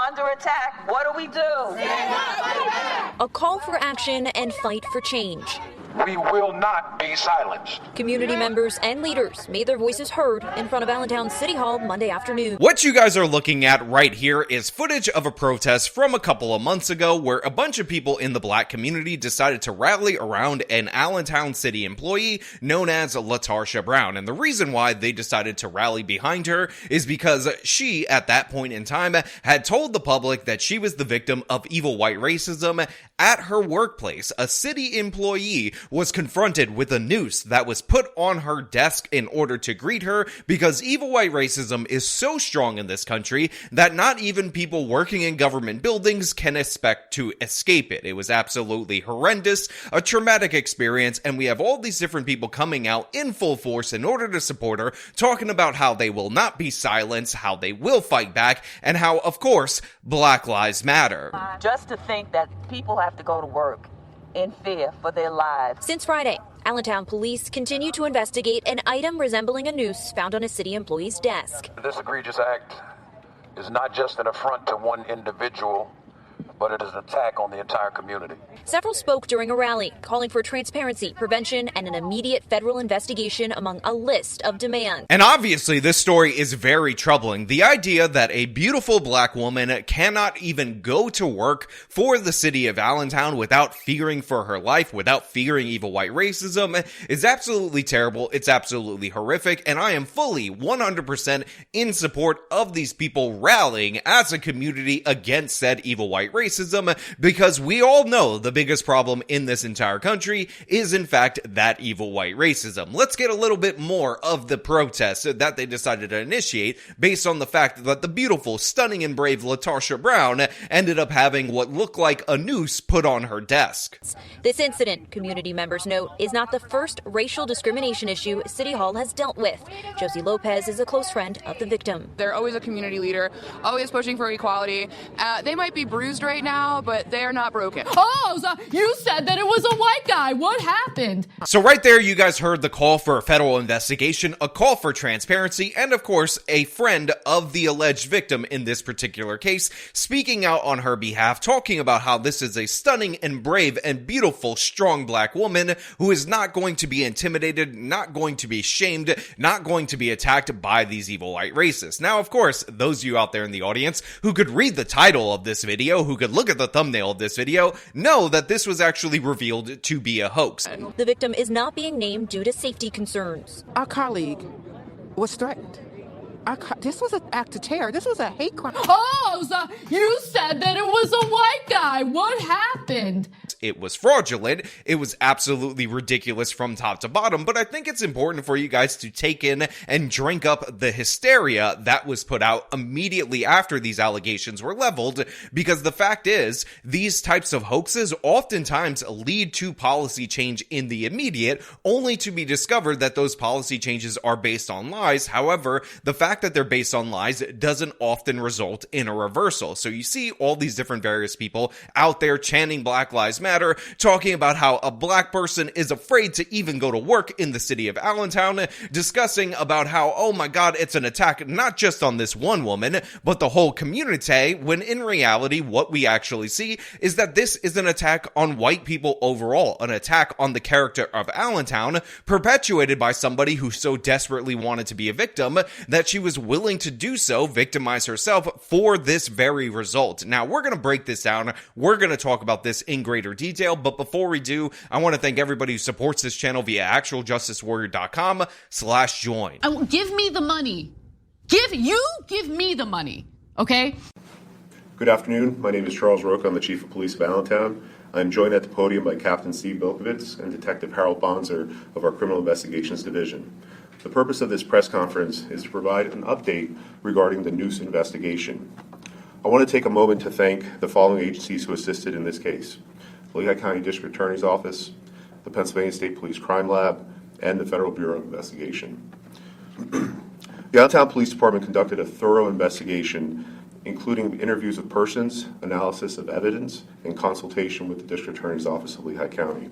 under attack. What do we do? Stand up, fight back. A call for action and fight for change. We will not be silenced. Community members and leaders made their voices heard in front of Allentown City Hall Monday afternoon. What you guys are looking at right here is footage of a protest from a couple of months ago where a bunch of people in the black community decided to rally around an Allentown City employee known as LaTarsha Brown. And the reason why they decided to rally behind her is because she, at that point in time, had told the public that she was the victim of evil white racism at her workplace. A city employee was confronted with a noose that was put on her desk in order to greet her because evil white racism is so strong in this country that not even people working in government buildings can expect to escape it. It was absolutely horrendous, a traumatic experience, and we have all these different people coming out in full force in order to support her, talking about how they will not be silenced, how they will fight back, and how, of course, Black Lives Matter. Just to think that people have to go to work in fear for their lives. Since Friday, Allentown police continue to investigate an item resembling a noose found on a city employee's desk. This egregious act is not just an affront to one individual, but it is an attack on the entire community. Several spoke during a rally, calling for transparency, prevention, and an immediate federal investigation among a list of demands. And obviously, this story is very troubling. The idea that a beautiful black woman cannot even go to work for the city of Allentown without fearing for her life, without fearing evil white racism, is absolutely terrible. It's absolutely horrific, and I am fully 100% in support of these people rallying as a community against said evil white racism, because we all know the biggest problem in this entire country is in fact that evil white racism. Let's get a little bit more of the protests that they decided to initiate based on the fact that the beautiful, stunning, and brave LaTarsha Brown ended up having what looked like a noose put on her desk. This incident, community members note, is not the first racial discrimination issue City Hall has dealt with. Josie Lopez is a close friend of the victim. They're always a community leader, always pushing for equality. They might be bruised right now, but they're not broken. Oh, so you said that it was a white guy. What happened? So right there, you guys heard the call for a federal investigation, a call for transparency, and of course, a friend of the alleged victim in this particular case, speaking out on her behalf, talking about how this is a stunning and brave and beautiful, strong black woman who is not going to be intimidated, not going to be shamed, not going to be attacked by these evil white racists. Now, of course, those of you out there in the audience who could read the title of this video, who could look at the thumbnail of this video, know that this was actually revealed to be a hoax. The victim is not being named due to safety concerns. Our colleague was threatened. This was an act of terror. This was a hate crime. Oh, so you said that it was a white guy. What happened? It was fraudulent. It was absolutely ridiculous from top to bottom, but I think it's important for you guys to take in and drink up the hysteria that was put out immediately after these allegations were leveled, because the fact is, these types of hoaxes oftentimes lead to policy change in the immediate, only to be discovered that those policy changes are based on lies. However, the fact that they're based on lies doesn't often result in a reversal. So you see all these different various people out there chanting Black Lives Matter, talking about how a black person is afraid to even go to work in the city of Allentown, discussing about how, oh my god, it's an attack not just on this one woman, but the whole community, when in reality, what we actually see is that this is an attack on white people overall, an attack on the character of Allentown, perpetuated by somebody who so desperately wanted to be a victim that she was willing to do so, victimize herself for this very result. Now, we're going to break this down. We're going to talk about this in greater detail, but before we do, I want to thank everybody who supports this channel via actualjusticewarrior.com/join. Give me the money. Give me the money, okay? Good afternoon. My name is Charles Roque. I'm the Chief of Police of Allentown. I'm joined at the podium by Captain Steve Bilkovitz and Detective Harold Bonzer of our Criminal Investigations Division. The purpose of this press conference is to provide an update regarding the noose investigation. I want to take a moment to thank the following agencies who assisted in this case: the Lehigh County District Attorney's Office, the Pennsylvania State Police Crime Lab, and the Federal Bureau of Investigation. The Allentown Police Department conducted a thorough investigation, including interviews with persons, analysis of evidence, and consultation with the District Attorney's Office of Lehigh County.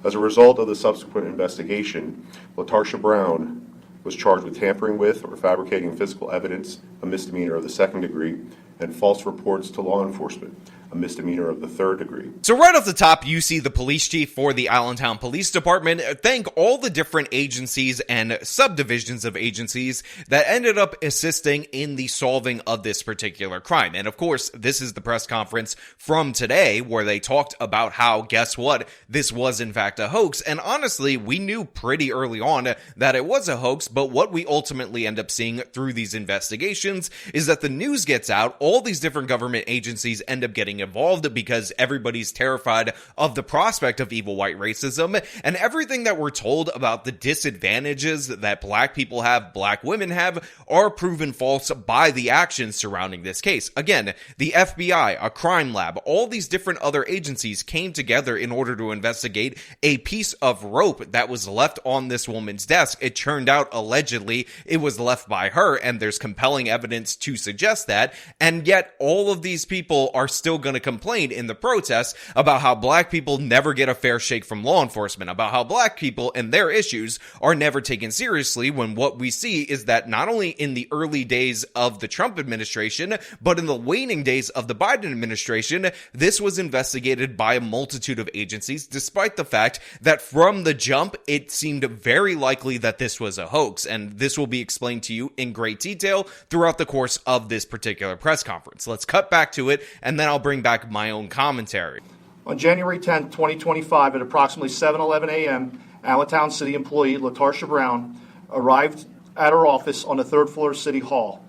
As a result of the subsequent investigation, LaTarsha Brown was charged with tampering with or fabricating physical evidence, a misdemeanor of the second degree, and false reports to law enforcement, a misdemeanor of the third degree. So right off the top, you see the police chief for the Allentown Police Department thank all the different agencies and subdivisions of agencies that ended up assisting in the solving of this particular crime. And of course, this is the press conference from today where they talked about how, guess what, this was in fact a hoax. And honestly, we knew pretty early on that it was a hoax, but what we ultimately end up seeing through these investigations is that the news gets out, all these different government agencies end up getting involved because everybody's terrified of the prospect of evil white racism, and everything that we're told about the disadvantages that black people have, black women have, are proven false by the actions surrounding this case. Again, the FBI, a crime lab, all these different other agencies came together in order to investigate a piece of rope that was left on this woman's desk. It turned out allegedly it was left by her, and there's compelling evidence to suggest that, and yet all of these people are still going to complain in the protests about how black people never get a fair shake from law enforcement, about how black people and their issues are never taken seriously, when what we see is that not only in the early days of the Trump administration, but in the waning days of the Biden administration, this was investigated by a multitude of agencies, despite the fact that from the jump, it seemed very likely that this was a hoax. And this will be explained to you in great detail throughout the course of this particular press conference. Let's cut back to it, and then I'll bring back my own commentary. On January 10, 2025, at approximately 7:11 a.m., Allentown City employee LaTarsha Brown arrived at her office on the third floor of City Hall.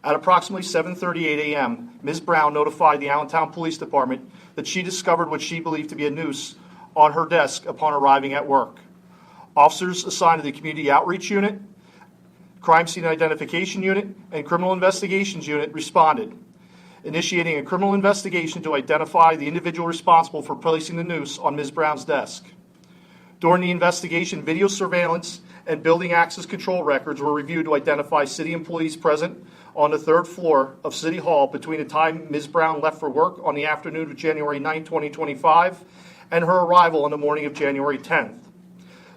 At approximately 7:38 a.m., Ms. Brown notified the Allentown Police Department that she discovered what she believed to be a noose on her desk upon arriving at work. Officers assigned to the Community Outreach Unit, Crime Scene Identification Unit, and Criminal Investigations Unit responded, initiating a criminal investigation to identify the individual responsible for placing the noose on Ms. Brown's desk. During the investigation, video surveillance and building access control records were reviewed to identify city employees present on the third floor of City Hall between the time Ms. Brown left for work on the afternoon of January 9, 2025, and her arrival on the morning of January 10th.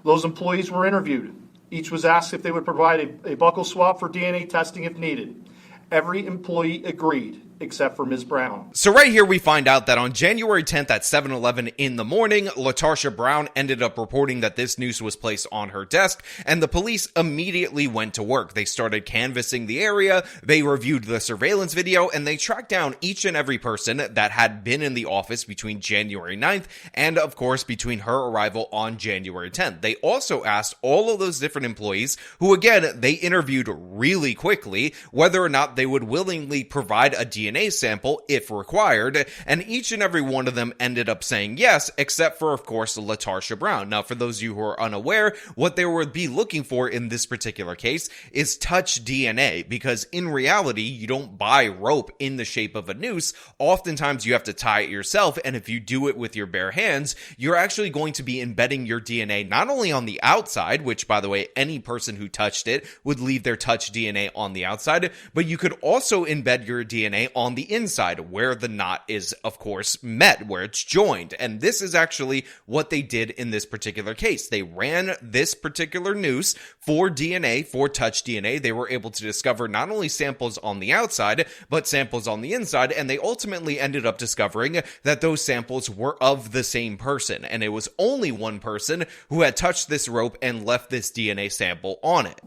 Those employees were interviewed. Each was asked if they would provide a buccal swab for DNA testing if needed. Every employee agreed, except for Ms. Brown. So right here we find out that on January 10th at 7:11 in the morning, LaTarsha Brown ended up reporting that this noose was placed on her desk, and the police immediately went to work. They started canvassing the area, they reviewed the surveillance video, and they tracked down each and every person that had been in the office between January 9th and, of course, between her arrival on January 10th. They also asked all of those different employees, who again, they interviewed really quickly, whether or not they would willingly provide a DNA sample if required, and each and every one of them ended up saying yes, except for, of course, LaTarsha Brown. Now, for those of you who are unaware, what they would be looking for in this particular case is touch DNA, because in reality, you don't buy rope in the shape of a noose. Oftentimes, you have to tie it yourself, and if you do it with your bare hands, you're actually going to be embedding your DNA not only on the outside, which, by the way, any person who touched it would leave their touch DNA on the outside, but you could also embed your DNA on the inside, where the knot is, of course, met, where it's joined. And this is actually what they did in this particular case. They ran this particular noose for DNA, for touch DNA. They were able to discover not only samples on the outside, but samples on the inside, and they ultimately ended up discovering that those samples were of the same person, and it was only one person who had touched this rope and left this DNA sample on it.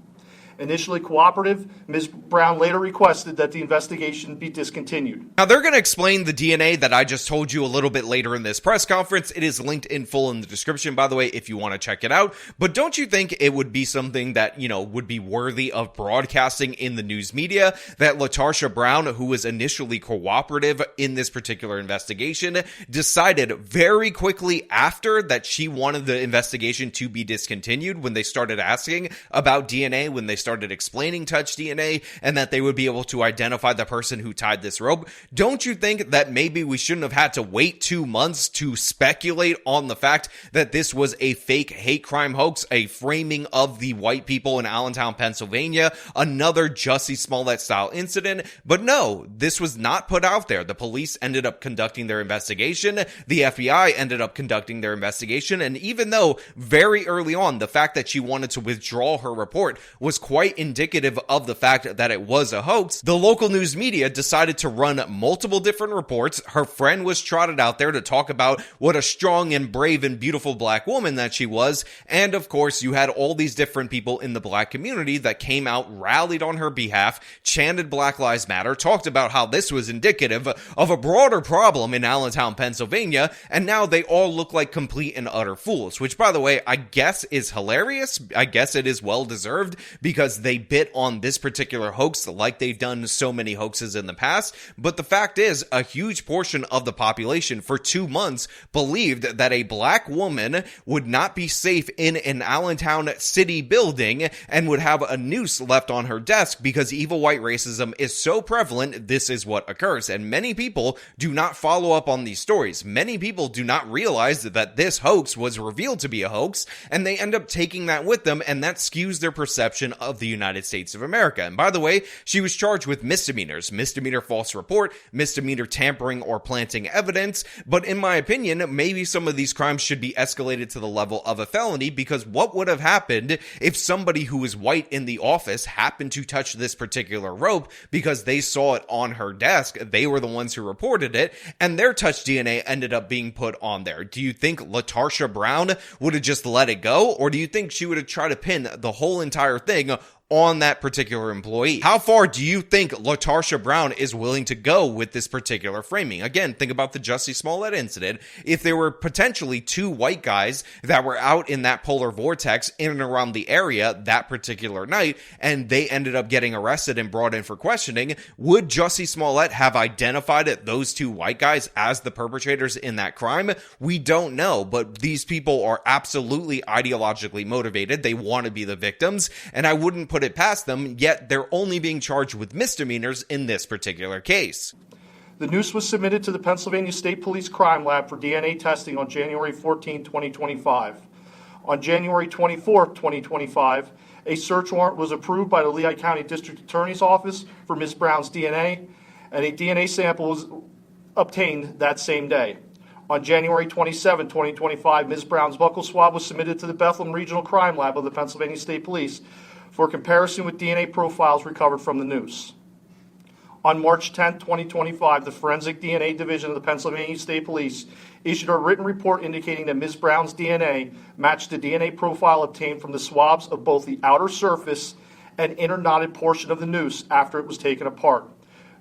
Initially cooperative, Ms. Brown later requested that the investigation be discontinued. Now, they're going to explain the DNA that I just told you a little bit later in this press conference. It is linked in full in the description, by the way, if you want to check it out. But don't you think it would be something that, would be worthy of broadcasting in the news media, that LaTarsha Brown, who was initially cooperative in this particular investigation, decided very quickly after that she wanted the investigation to be discontinued when they started asking about DNA, when they started explaining touch DNA, and that they would be able to identify the person who tied this rope? Don't you think that maybe we shouldn't have had to wait 2 months to speculate on the fact that this was a fake hate crime hoax, a framing of the white people in Allentown, Pennsylvania, another Jussie Smollett style incident? But no, this was not put out there. The police ended up conducting their investigation. The FBI ended up conducting their investigation. And even though very early on, the fact that she wanted to withdraw her report was quite quite indicative of the fact that it was a hoax, the local news media decided to run multiple different reports. Her friend was trotted out there to talk about what a strong and brave and beautiful black woman that she was, and of course you had all these different people in the black community that came out, rallied on her behalf, chanted Black Lives Matter, talked about how this was indicative of a broader problem in Allentown, Pennsylvania, and now they all look like complete and utter fools, which, by the way, I guess is hilarious. I guess it is well deserved because they bit on this particular hoax like they've done so many hoaxes in the past. But the fact is, a huge portion of the population for 2 months believed that a black woman would not be safe in an Allentown city building and would have a noose left on her desk because evil white racism is so prevalent. This is what occurs. And many people do not follow up on these stories. Many people do not realize that this hoax was revealed to be a hoax, and they end up taking that with them, and that skews their perception of the United States of America. And by the way, she was charged with misdemeanors: misdemeanor false report, misdemeanor tampering or planting evidence. But in my opinion, maybe some of these crimes should be escalated to the level of a felony, because what would have happened if somebody who was white in the office happened to touch this particular rope because they saw it on her desk? They were the ones who reported it, and their touch DNA ended up being put on there. Do you think LaTarsha Brown would have just let it go, or do you think she would have tried to pin the whole entire thing on that particular employee? How far do you think LaTarsha Brown is willing to go with this particular framing? Again, think about the Jussie Smollett incident. If there were potentially 2 white guys that were out in that polar vortex in and around the area that particular night, and they ended up getting arrested and brought in for questioning, would Jussie Smollett have identified those 2 white guys as the perpetrators in that crime? We don't know, but these people are absolutely ideologically motivated. They want to be the victims, and I wouldn't put it past them, yet they're only being charged with misdemeanors in this particular case. The noose was submitted to the Pennsylvania State Police Crime Lab for DNA testing on January 14, 2025. On January 24, 2025, a search warrant was approved by the Lehigh County District Attorney's Office for Ms. Brown's DNA, and a DNA sample was obtained that same day. On January 27, 2025, Ms. Brown's buccal swab was submitted to the Bethlehem Regional Crime Lab of the Pennsylvania State Police for comparison with DNA profiles recovered from the noose. On March 10, 2025, the Forensic DNA Division of the Pennsylvania State Police issued a written report indicating that Ms. Brown's DNA matched the DNA profile obtained from the swabs of both the outer surface and inner knotted portion of the noose after it was taken apart.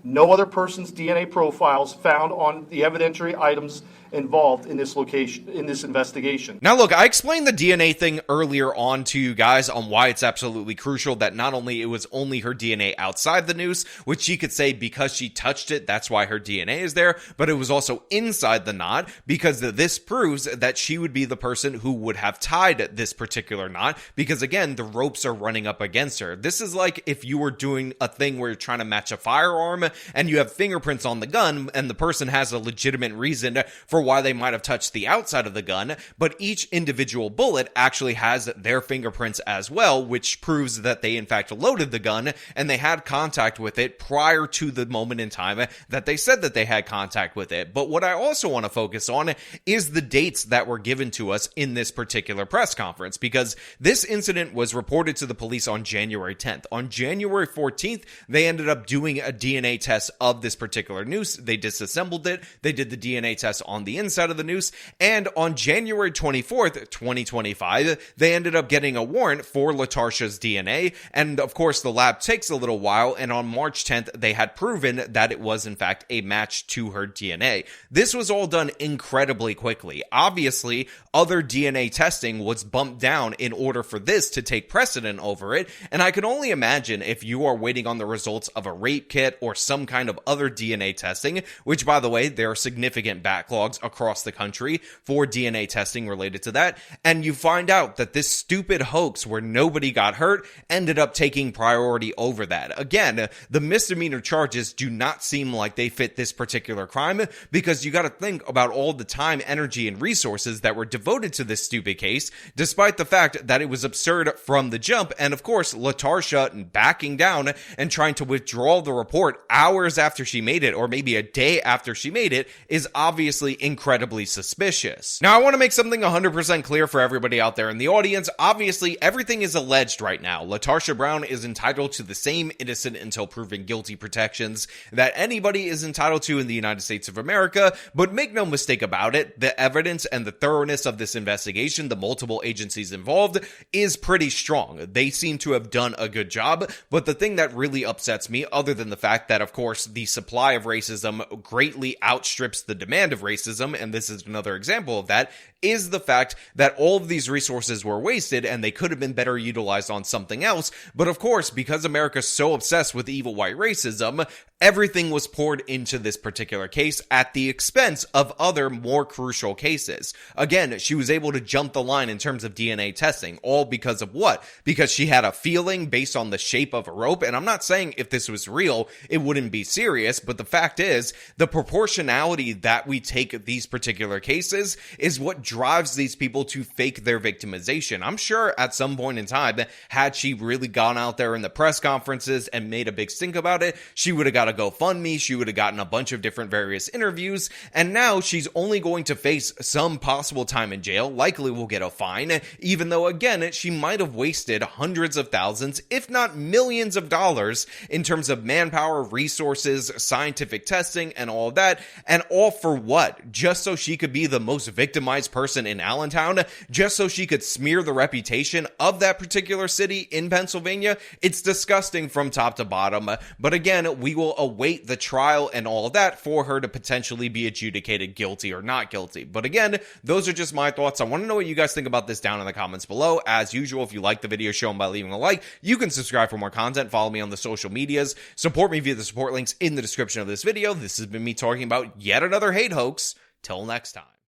No other person's DNA profiles found on the evidentiary items involved in this investigation. Now look, I explained the DNA thing earlier on to you guys on why it's absolutely crucial that not only it was only her DNA outside the noose, which she could say because she touched it, that's why her DNA is there, but it was also inside the knot, because this proves that she would be the person who would have tied this particular knot, because again, the ropes are running up against her. This is like if you were doing a thing where you're trying to match a firearm and you have fingerprints on the gun, and the person has a legitimate reason for why they might have touched the outside of the gun, but each individual bullet actually has their fingerprints as well, which proves that they in fact loaded the gun and they had contact with it prior to the moment in time that they said that they had contact with it. But what I also want to focus on is the dates that were given to us in this particular press conference, because this incident was reported to the police on January 10th. On January 14th, they ended up doing a DNA test of this particular noose. They disassembled it. They did the DNA test on the inside of the noose. And on January 24th, 2025, they ended up getting a warrant for LaTarsha's DNA. And of course, the lab takes a little while. And on March 10th, they had proven that it was in fact a match to her DNA. This was all done incredibly quickly. Obviously, other DNA testing was bumped down in order for this to take precedent over it. And I can only imagine if you are waiting on the results of a rape kit or some kind of other DNA testing, which by the way, there are significant backlogs across the country for DNA testing related to that, and you find out that this stupid hoax where nobody got hurt ended up taking priority over that. Again, the misdemeanor charges do not seem like they fit this particular crime, because you got to think about all the time, energy, and resources that were devoted to this stupid case, despite the fact that it was absurd from the jump. And of course, LaTarsha backing down and trying to withdraw the report hours after she made it, or maybe a day after she made it, is obviously incredibly suspicious. Now, I want to make something 100% clear for everybody out there in the audience. Obviously, everything is alleged right now. LaTarsha Brown is entitled to the same innocent until proven guilty protections that anybody is entitled to in the United States of America, but make no mistake about it, the evidence and the thoroughness of this investigation, the multiple agencies involved, is pretty strong. They seem to have done a good job, but the thing that really upsets me, other than the fact that, of course, the supply of racism greatly outstrips the demand of racism, and this is another example of that, is the fact that all of these resources were wasted and they could have been better utilized on something else. But of course, because America's so obsessed with evil white racism, everything was poured into this particular case at the expense of other more crucial cases. Again, she was able to jump the line in terms of DNA testing, all because of what? Because she had a feeling based on the shape of a rope. And I'm not saying if this was real, it wouldn't be serious, but the fact is, the proportionality that we take these particular cases is what drives these people to fake their victimization. I'm sure at some point in time, had she really gone out there in the press conferences and made a big stink about it, she would have got a GoFundMe, she would have gotten a bunch of different various interviews, and now she's only going to face some possible time in jail, likely will get a fine, even though, again, she might have wasted hundreds of thousands, if not millions of dollars in terms of manpower, resources, scientific testing, and all of that, and all for what? Just so she could be the most victimized person in Allentown, just so she could smear the reputation of that particular city in Pennsylvania. It's disgusting from top to bottom, but again, we will await the trial and all of that for her to potentially be adjudicated guilty or not guilty. But again, those are just my thoughts. I want to know what you guys think about this down in the comments below. As usual, if you like the video, show them by leaving a like. You can subscribe for more content, follow me on the social medias, support me via the support links in the description of this video. This has been me talking about yet another hate hoax. Till next time.